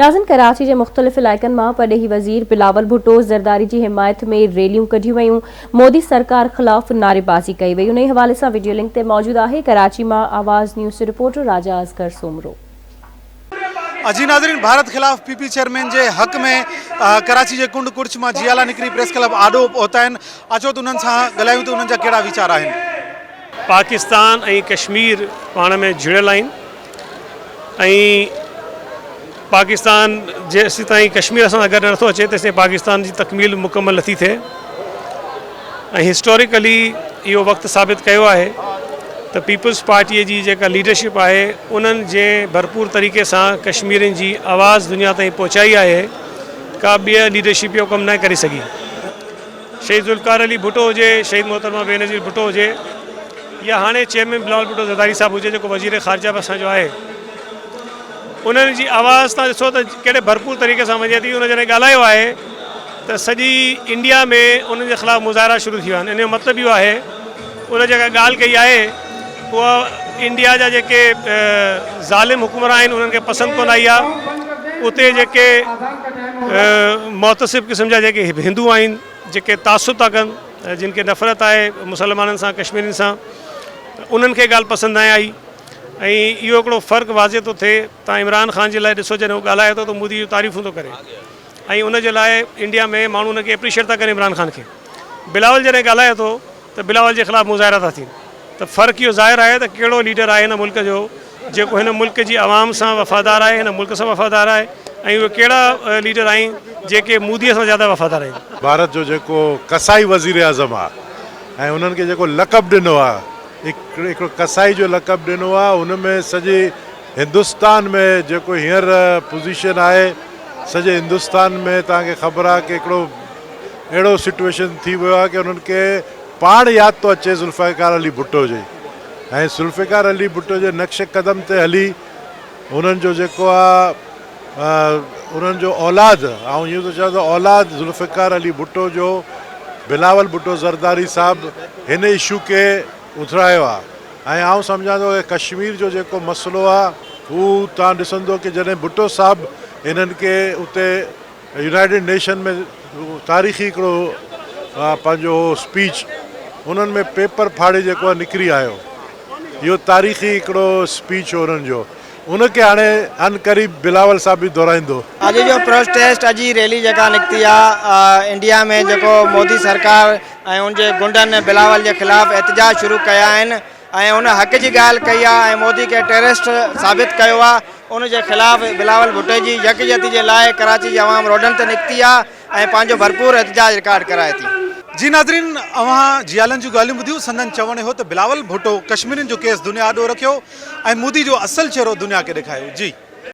नाज़िन कराची के मुख़्तलिफ़ इलाइक़नि मां परॾेही वज़ीर बिलावल भुट्टो ज़रदारी की हिमायत में रैलियूं कढियूं वयूं। मोदी सरकार ख़िलाफ़ नारेबाज़ी कई वई। उन हवाले से वीडियो लिंक ते मौजूद है कराची मां आवाज़ न्यूज़ रिपोर्टर राजा असगर सोमरो। जी नाज़रीन, भारत खिलाफ़ पीपी चेयरमैन के हक़ में कराची के कुंड कुर्च में जियाला निकरी प्रेस क्लब आडो पहुता है। अचो तो उन्हनि सां ॻाल्हायूं तो उन्हनि जा कहिड़ा वीचार आहिनि। पाकिस्तान और कश्मीर पाण में जुड़ियल आहिनि ऐं पाकिस्तान जेसीं ताईं कश्मीर असां सां गॾु नथो अचे तेसीं पाकिस्तान की तकमील मुकम्मल नथी थिए। हिस्टोरिकली इहो वक़्तु साबित कयो आहे तो पीपल्स पार्टी की जेका लीडरशिप है उन्हनि जे भरपूर तरीक़े से कश्मीरियुनि की आवाज़ दुनिया ताईं पहुचाई है। का ॿिया लीडरशिप यो कम न करे सकी। शहीद ज़ुल्फ़िकार अली भुट्टो हुए, शहीद मोहतरमा बेनज़ीर भुट्टो हुए या हाँ चेयरमैन बिलावल भुट्टो ज़रदारी साहब हुए जो वज़ीर ख़ारजा बि असांजो आहे। उन्हनि जी आवाज़ तव्हां ॾिसो त कहिड़े भरपूर तरीक़े से वञे थी। उन जॾहिं ॻाल्हायो आहे त सॼी इंडिया में उन्हनि जे ख़िलाफ़ु मुज़ाहिरा शुरू थी विया आहिनि। इन जो मतिलबु इहो आहे उन जेका ॻाल्हि कई आहे उहा इंडिया जा जेके ज़ालिम हुकुमरान आहिनि उन्हनि खे पसंदि कोन आई आहे। उते जेके मुतसिब क़िस्म जा जेके हिंदू आहिनि जेके तासुब था कनि, जिन खे नफ़रत आहे मुसलमाननि सां कश्मीरियुनि सां, उन्हनि खे ॻाल्हि पसंदि न आई। ऐं इहो हिकिड़ो फ़र्क़ु वाज़े थो थिए। तव्हां इमरान ख़ान जे लाइ ॾिसो जॾहिं उहो ॻाल्हाए थो त मोदी जी तारीफ़ूं थो करे ऐं उन जे लाइ इंडिया में माण्हू उनखे एप्रिशिएट था कनि इमरान ख़ान खे। बिलावल जॾहिं ॻाल्हाए थो त बिलावल के ख़िलाफ़ु मुज़ाहिरा था थियनि। त फ़र्क़ु इहो ज़ाहिर आहे त कहिड़ो लीडर आहे हिन मुल्क जो जेको हिन मुल्क जी आवाम सां वफ़ादार आहे, हिन मुल्क सां वफ़ादार आहे ऐं उहे कहिड़ा लीडर आहिनि जेके मोदीअ सां ज़्यादा वफ़ादार आहिनि। भारत जो जेको कसाई वज़ीर आज़म आहे ऐं उन्हनि खे जेको लक़ब ॾिनो आहे, हिकिड़ो कसाई जो लक़ब ॾिनो आहे, उनमें सॼे हिंदुस्तान में जेको हींअर पोजीशन आहे सॼे हिंदुस्तान में तव्हांखे ख़बर आहे कि हिकिड़ो अहिड़ो सिचुएशन थी वियो आहे कि उन्हनि खे पाण यादि थो अचे ज़ुल्फ़िकार अली भुट्टो जी ऐं ज़ुल्फ़िकार अली भुट्टो जे नक्श कदम ते हली उन्हनि जो जेको आहे उन्हनि जो औलाद, ऐं यूं तो चवां त औलाद ज़ुल्फ़िकार अली भुट्टो जो बिलावल भुट्टो ज़रदारी साहब हिन इशू के उथरायो आहे। ऐं आउं सम्झां थो कि कश्मीर जो जेको मसइलो आहे हू तव्हां ॾिसंदो कि जॾहिं भुट्टो साहब हिननि खे उते यूनाइटेड नेशन में तारीख़ी हिकिड़ो पंहिंजो स्पीच उन्हनि में पेपर फाड़े जेको आहे निकिरी आयो, इहो तारीख़ी हिकिड़ो स्पीच हो उन्हनि जो। उनखे हाणे अनकरीब बिलावल साहब भी दोहराईंदो। अॼु जो प्रोटेस्ट अॼु जी रैली जेका निकिती आहे इंडिया में जेको मोदी सरकार ऐं उनजे गुंडनि बिलावल के खिलाफ़ एहतजाज शुरू कया आहिनि ऐं उन हक़ जी ॻाल्हि कई आहे ऐं मोदी के टेररिस्ट साबित कयो आहे। उन जे ख़िलाफ़ बिलावल भुट्टो जी यकजहती जे लाइ कराची जी आवाम रोडनि ते निकिती आहे ऐं पंहिंजो भरपूर एहतजाज रिकॉर्ड कराए थी। जी नाज़रीन, अवां जियालन जो ॻाल्हियूं ॿुधियूं। संदन चवण हो तो बिलावल भुट्टो कश्मीरियुनि जो केस दुनिया आॾो रखियो ऐं मोदी जो असल चेहरो दुनिया के ॾेखारियो। जी।